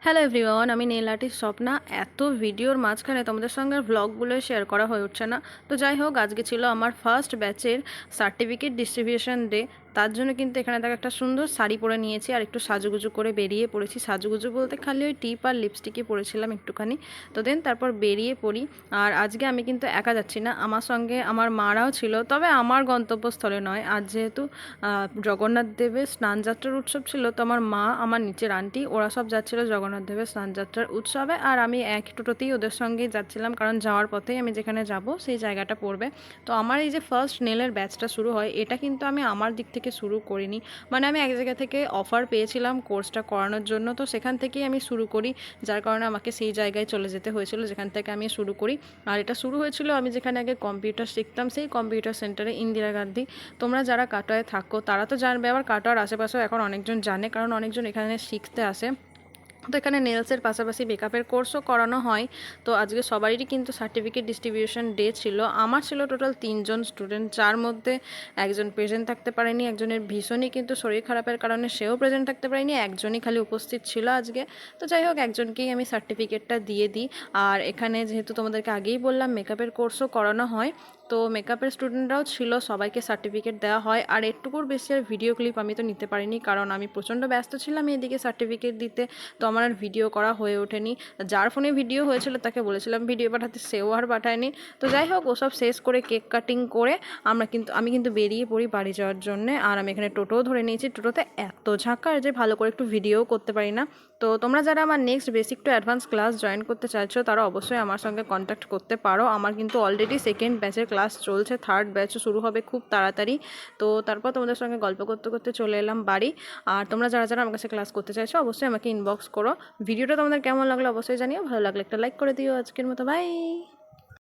Hello everyone, আমি nail artist Swapna. এত ভিডিওর মাঝখানে তোমাদের সঙ্গে ব্লগগুলো শেয়ার করা হয়ে উঠছে না। তো যাই হোক, আজকে ছিল আমার ফার্স্ট ব্যাচের সার্টিফিকেট ডিস্ট্রিবিউশন ডে। তার জন্য কিন্তু এখানে দেখো একটা সুন্দর শাড়ি পরে নিয়েছি আর একটু সাজুগুজু করে বেরিয়ে পড়েছি। সাজুগুজু বলতে খালি ওই টিপ আর লিপস্টিকই পরেছিলাম একটুখানি। তো দেন তারপর বেরিয়ে পড়ি। আর আজকে আমি কিন্তু একা যাচ্ছি না, আমার সঙ্গে আমার মারাও ছিল, তবে আমার গন্তব্যস্থলে নয়। আজ যেহেতু জগন্নাথ দেবের স্নানযাত্রার উৎসব ছিল, তো আমার মা, আমার নিচের আন্টি, ওরা সব যাচ্ছিল জগন্নাথ দেবের স্নানযাত্রার উৎসবে। আর আমি এক টোটোতেই ওদের সঙ্গেই যাচ্ছিলাম, কারণ যাওয়ার পথেই আমি যেখানে যাব সেই জায়গাটা পড়বে। তো আমার এই যে ফার্স্ট নেলের ব্যাচটা শুরু হয়, এটা কিন্তু আমি আমার দিক থেকে শুরু করিনি। মানে আমি এক জায়গা থেকে অফার পেয়েছিলাম কোর্সটা করানোর জন্য, তো সেখান থেকেই আমি শুরু করি, যার কারণে আমাকে সেই জায়গায় চলে যেতে হয়েছিল যেখান থেকে আমি শুরু করি। আর এটা শুরু হয়েছিল আমি যেখানে আগে কম্পিউটার শিখতাম, সেই কম্পিউটার সেন্টারে, ইন্দিরা গান্ধী। তোমরা যারা কাটোয়ায় থাকো তারা তো জানবে, আবার কাটোয়ার আশেপাশেও এখন অনেকজন জানে, কারণ অনেকজন এখানে শিখতে আসে। তো এখানে নেলসের পাশাপাশি মেকআপের কোর্সও করানো হয়। তো আজকে সবারই কিন্তু সার্টিফিকেট ডিস্ট্রিবিউশন ডে ছিল। আমার ছিল টোটাল 3জন স্টুডেন্ট, যার মধ্যে একজন প্রেজেন্ট থাকতে পারেনি, একজনের ভীষণই কিন্তু শরীর খারাপের কারণে সেও প্রেজেন্ট থাকতে পারেনি, একজনই খালি উপস্থিত ছিল আজকে। তো যাই হোক, একজনকেই আমি সার্টিফিকেটটা দিয়ে দিই। আর এখানে যেহেতু তোমাদেরকে আগেই বললাম মেকআপের কোর্সও করানো হয়, তো মেকআপের স্টুডেন্টরাও ছিল, সবাইকে সার্টিফিকেট দেওয়া হয়। আর একটুকুর বেশি আর ভিডিও ক্লিপ আমি তো নিতে পারিনি, কারণ আমি প্রচণ্ড ব্যস্ত ছিলাম এদিকে সার্টিফিকেট দিতে। তো আমার আর ভিডিও করা হয়ে ওঠেনি। যার ফোনে ভিডিও হয়েছিল তাকে বলেছিলাম ভিডিও পাঠাতে, সেও আর পাঠায়নি। তো যাই হোক, ওসব শেষ করে কেক কাটিং করে আমি কিন্তু বেরিয়ে পড়ি বাড়ি যাওয়ার জন্যে। আর আমি এখানে টোটোও ধরে নিয়েছি। টোটোতে এত ঝাঁকার যে ভালো করে একটু ভিডিওও করতে পারি না। তো তোমরা যারা আমার next basic to advance class join করতে চাইছো, তারা অবশ্যই আমার সঙ্গে কন্ট্যাক্ট করতে পারো। আমার কিন্তু অলরেডি সেকেন্ড ব্যাচের ক্লাস চলছে, থার্ড ব্যাচও শুরু হবে খুব তাড়াতাড়ি। তো তারপর তোমাদের সঙ্গে গল্প করতে করতে চলে এলাম বাড়ি। আর তোমরা যারা যারা আমার কাছে ক্লাস করতে চাইছো, অবশ্যই আমাকে ইনবক্স করো। ভিডিওটা তোমাদের কেমন লাগলো অবশ্যই জানিও, ভালো লাগলে একটা লাইক করে দিও। আজকের মতো বাই।